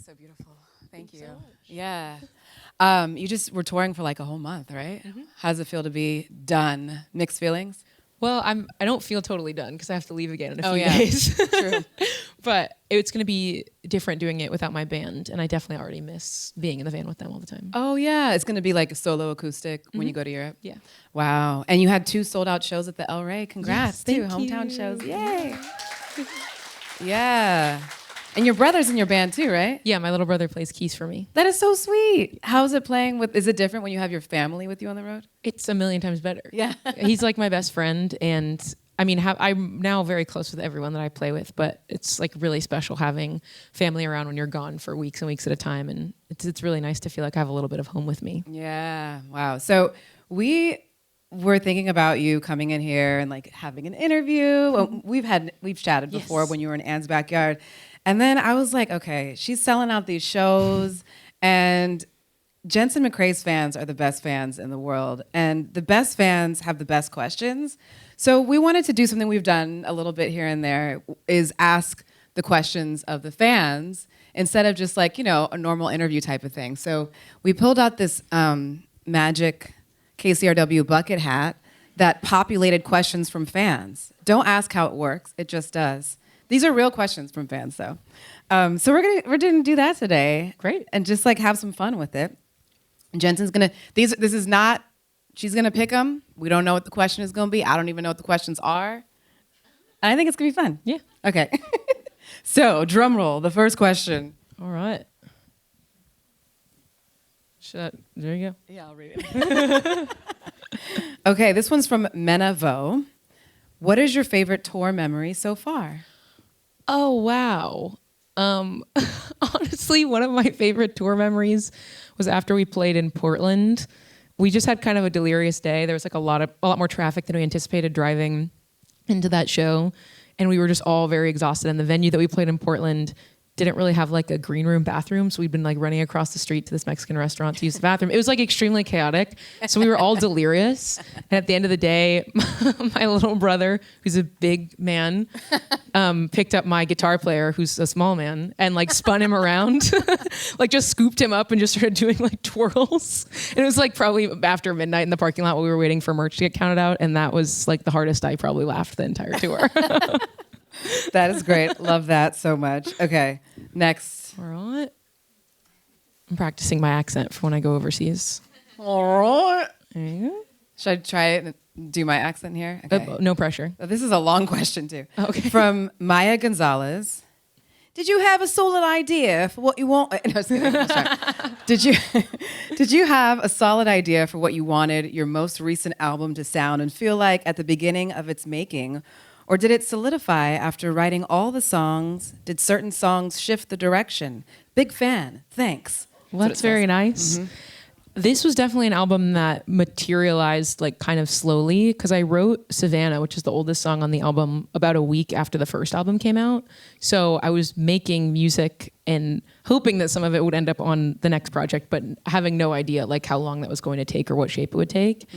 So beautiful. Thank you. So much. Yeah. You just were touring for like a whole month, right? How does it feel to be done? Mixed feelings? Well, I don't feel totally done because I have to leave again in a few yeah. days. True. But it's going to be different doing it without my band, and I definitely already miss being in the van with them all the time. Oh yeah, it's going to be like a solo acoustic when you go to Europe. Yeah. Wow. And you had 2 sold out shows at the El Rey. Congrats, Yes, too. thank Hometown you. shows. Yay. Yeah. And your brother's in your band too, right? Yeah, my little brother plays keys for me. That is so sweet. How's it playing with? Is it different when you have your family with you on the road? It's a million times better. Yeah. He's like my best friend, and I mean, I'm now very close with everyone that I play with, but it's like really special having family around when you're gone for weeks and weeks at a time, and it's really nice to feel like I have a little bit of home with me. Yeah. Wow. So we were thinking about you coming in here and like having an interview. Well, we've chatted before Yes. when you were in Anne's backyard. And then I was like, okay, she's selling out these shows and Jensen McRae's fans are the best fans in the world. And the best fans have the best questions. So we wanted to do something we've done a little bit here and there is ask the questions of the fans instead of just like, a normal interview type of thing. So we pulled out this magic KCRW bucket hat that populated questions from fans. Don't ask how it works, it just does. These are real questions from fans, though. So we're gonna do that today. Great. And just like have some fun with it. Jensen's gonna. This is not. She's gonna pick them. We don't know what the question is gonna be. I don't even know what the questions are. And I think it's gonna be fun. Yeah. Okay. So drum roll. The first question. All right. There you go. Yeah, I'll read it. Okay, this one's from Menavo. What is your favorite tour memory so far? Oh, wow. Honestly, one of my favorite tour memories was after we played in Portland. We just had kind of a delirious day. There was like a lot more traffic than we anticipated driving into that show. And we were just all very exhausted. And the venue that we played in Portland didn't really have like a green room bathroom. So we'd been like running across the street to this Mexican restaurant to use the bathroom. It was like extremely chaotic. So we were all delirious. And at the end of the day, my little brother, who's a big man, picked up my guitar player, who's a small man, and like spun him around, like just scooped him up and just started doing like twirls. And it was like probably after midnight in the parking lot while we were waiting for merch to get counted out. And that was like the hardest I probably laughed the entire tour. That is great. Love that so much. Okay, next. All right. I'm practicing my accent for when I go overseas. All right. There you go. Should I try it and do my accent here? Okay. No pressure. This is a long question, too. Okay. From Maya Gonzalez. Did you have a solid idea for what you want? No, just kidding. Let's try. Did you have a solid idea for what you wanted your most recent album to sound and feel like at the beginning of its making? Or did it solidify after writing all the songs? Did certain songs shift the direction? Big fan. Thanks. Well, that's very nice. Mm-hmm. This was definitely an album that materialized like kind of slowly because I wrote Savannah, which is the oldest song on the album, about a week after the first album came out. So I was making music and hoping that some of it would end up on the next project, but having no idea like how long that was going to take or what shape it would take.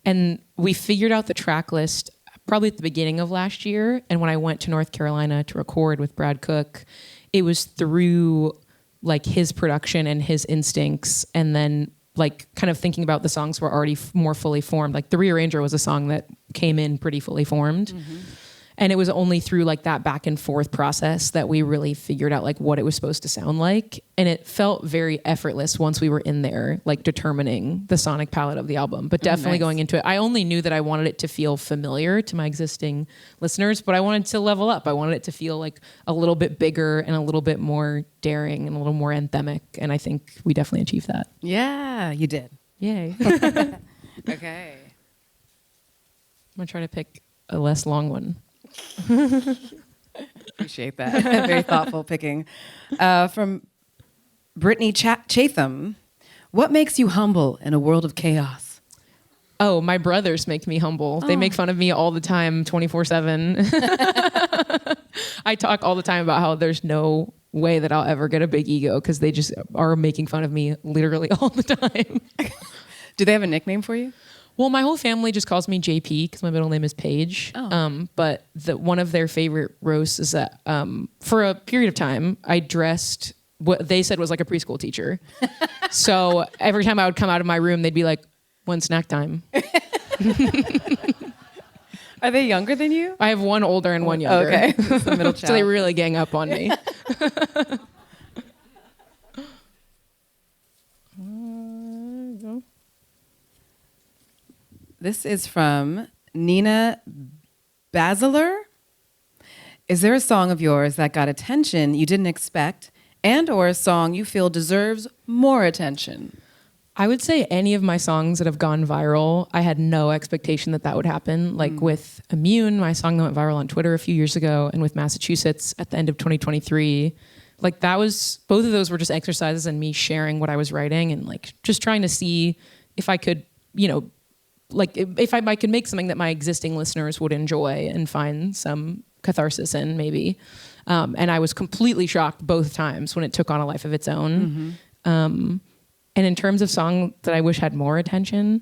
And we figured out the track list probably at the beginning of last year. And when I went to North Carolina to record with Brad Cook, it was through like his production and his instincts. And then like kind of thinking about the songs were already more fully formed. Like The Rearranger was a song that came in pretty fully formed. And it was only through like that back and forth process that we really figured out like what it was supposed to sound like. And it felt very effortless once we were in there, like determining the sonic palette of the album. But definitely going into it, I only knew that I wanted it to feel familiar to my existing listeners, but I wanted to level up. I wanted it to feel like a little bit bigger and a little bit more daring and a little more anthemic. And I think we definitely achieved that. Yeah, you did. Yay. Okay. I'm gonna try to pick a less long one. Appreciate that. Very thoughtful picking. From Brittany Chatham, what makes you humble in a world of chaos? Oh, my brothers make me humble. They make fun of me all the time, 24/7. I talk all the time about how there's no way that I'll ever get a big ego because they just are making fun of me literally all the time. Do they have a nickname for you? Well, my whole family just calls me JP because my middle name is Paige. But one of their favorite roasts is that for a period of time, I dressed what they said was like a preschool teacher. So every time I would come out of my room, they'd be like, "When's snack time?" Are they younger than you? I have one older and one younger. Okay. It's the middle child. So they really gang up on me. This is from Nina Basiler. Is there a song of yours that got attention you didn't expect and or a song you feel deserves more attention? I would say any of my songs that have gone viral, I had no expectation that would happen. Like with Immune, my song that went viral on Twitter a few years ago, and with Massachusetts at the end of 2023. Like both of those were just exercises in me sharing what I was writing and like just trying to see if I could, like if I could make something that my existing listeners would enjoy and find some catharsis in maybe. And I was completely shocked both times when it took on a life of its own. And in terms of song that I wish had more attention,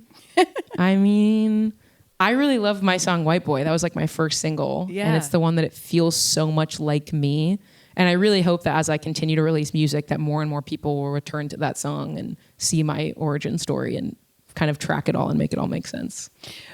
I mean, I really love my song White Boy. That was like my first single. Yeah. And it's the one that it feels so much like me. And I really hope that as I continue to release music, that more and more people will return to that song and see my origin story and kind of track it all and make it all make sense.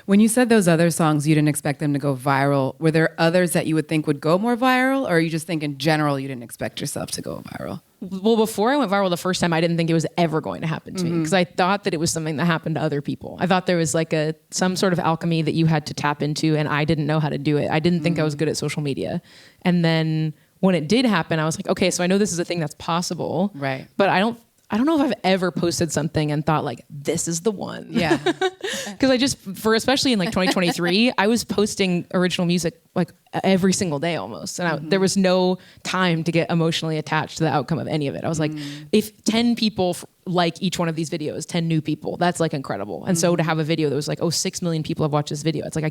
When you said those other songs, you didn't expect them to go viral. Were there others that you would think would go more viral? Or are you just think in general you didn't expect yourself to go viral? Well, before I went viral the first time, I didn't think it was ever going to happen to me because I thought that it was something that happened to other people. I thought there was like some sort of alchemy that you had to tap into, and I didn't know how to do it. I didn't think I was good at social media. And then when it did happen, I was like, okay, so I know this is a thing that's possible. Right. But I don't know if I've ever posted something and thought like, this is the one. Yeah. Because especially in like 2023, I was posting original music like every single day almost. And there was no time to get emotionally attached to the outcome of any of it. I was like, if 10 people like each one of these videos, 10 new people, that's like incredible. And so to have a video that was like, 6 million people have watched this video. It's like,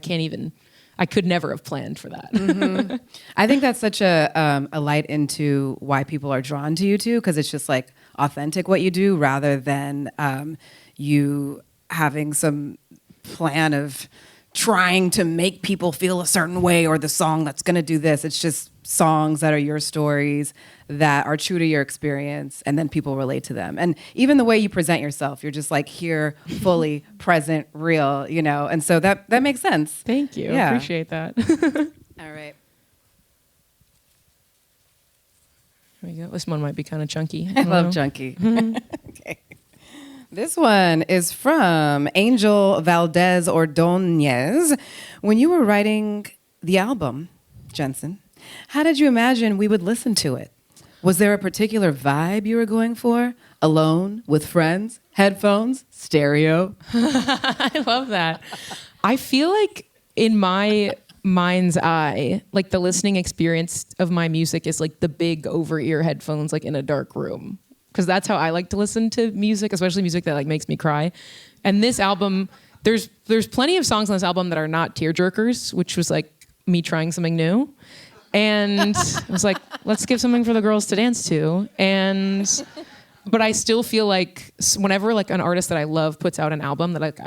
I could never have planned for that. I think that's such a light into why people are drawn to you too, because it's just like authentic what you do rather than you having some plan of trying to make people feel a certain way or the song that's going to do this. It's just songs that are your stories that are true to your experience, and then people relate to them. And even the way you present yourself, you're just like here, fully present, real, and so that makes sense. Thank you. Yeah. Appreciate that. All right. Here we go. This one might be kind of chunky. I love chunky. Okay. This one is from Angel Valdez Ordonez. When you were writing the album, Jensen, how did you imagine we would listen to it? Was there a particular vibe you were going for? Alone, with friends, headphones, stereo? I love that. I feel like in my mind's eye, like the listening experience of my music is like the big over-ear headphones like in a dark room. Because that's how I like to listen to music, especially music that like makes me cry. And this album, there's plenty of songs on this album that are not tearjerkers, which was like me trying something new. And I was like, let's give something for the girls to dance to. But I still feel like whenever like an artist that I love puts out an album that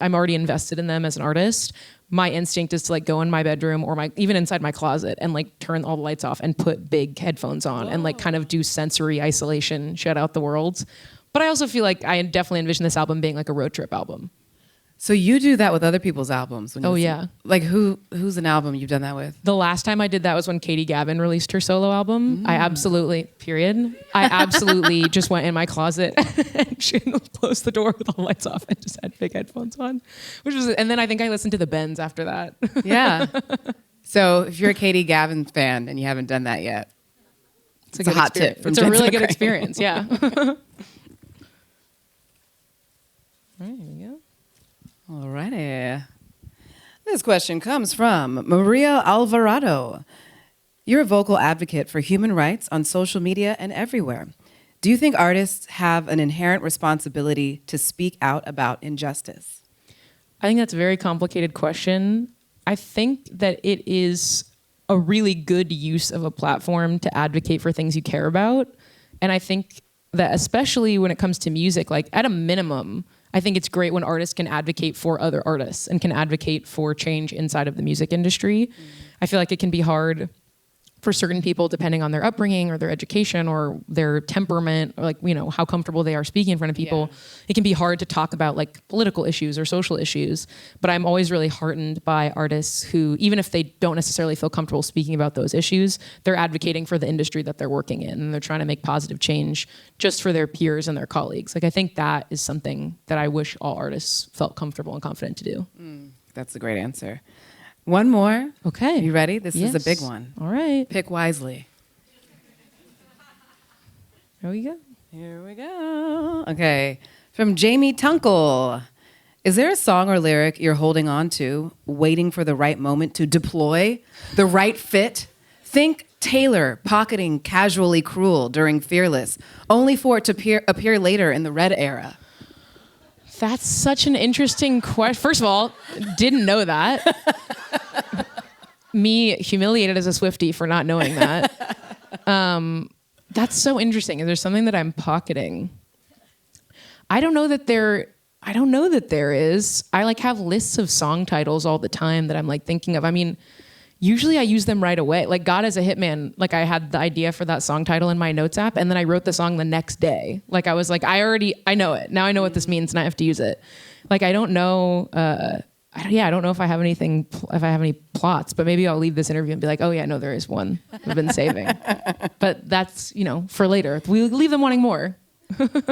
I'm already invested in them as an artist, my instinct is to like go in my bedroom or even inside my closet and like turn all the lights off and put big headphones on and like kind of do sensory isolation, shut out the world. But I also feel like I definitely envision this album being like a road trip album. So you do that with other people's albums? When you listen? Yeah. Like who's an album you've done that with? The last time I did that was when Katie Gavin released her solo album. I absolutely just went in my closet and closed the door with all the lights off and just had big headphones on. And then I think I listened to the Bends after that. Yeah. So if you're a Katie Gavin fan and you haven't done that yet, it's a hot tip from It's Jensen a really McRae. good experience, yeah. All right, here we go. Alrighty. This question comes from Maria Alvarado. You're a vocal advocate for human rights on social media and everywhere. Do you think artists have an inherent responsibility to speak out about injustice? I think that's a very complicated question. I think that it is a really good use of a platform to advocate for things you care about. And I think that especially when it comes to music, like at a minimum, I think it's great when artists can advocate for other artists and can advocate for change inside of the music industry. I feel like it can be hard for certain people, depending on their upbringing or their education or their temperament, or like, you know, how comfortable they are speaking in front of people, it can be hard to talk about like political issues or social issues. But I'm always really heartened by artists who, even if they don't necessarily feel comfortable speaking about those issues, they're advocating for the industry that they're working in, and they're trying to make positive change just for their peers and their colleagues. Like, I think that is something that I wish all artists felt comfortable and confident to do. That's a great answer. One more. Okay. You ready? This Yes. is a big one. All right. Pick wisely. Here we go. Here we go. Okay. From Jamie Tunkel. Is there a song or lyric you're holding on to, waiting for the right moment to deploy, the right fit? Think Taylor pocketing Casually Cruel during Fearless, only for it to appear later in the Red era. That's such an interesting question. First of all, didn't know that. Me humiliated as a Swiftie for not knowing that. That's so interesting. Is there something that I'm pocketing? I don't know that there is. I like have lists of song titles all the time that I'm like thinking of. I mean, usually I use them right away. Like God as a Hitman, like I had the idea for that song title in my notes app, and then I wrote the song the next day. Like I was like, I know it. Now I know what this means and I have to use it. Like I don't know, I don't know if I have any plots, but maybe I'll leave this interview and be like, oh yeah, no, there is one I've been saving. But that's, you know, for later. We leave them wanting more.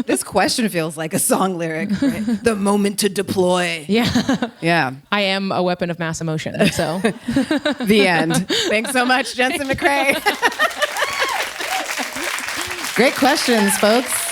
This question feels like a song lyric, right? The moment to deploy. Yeah. Yeah. I am a weapon of mass emotion, so. The end. Thanks so much, Jensen McRae. Great questions, folks.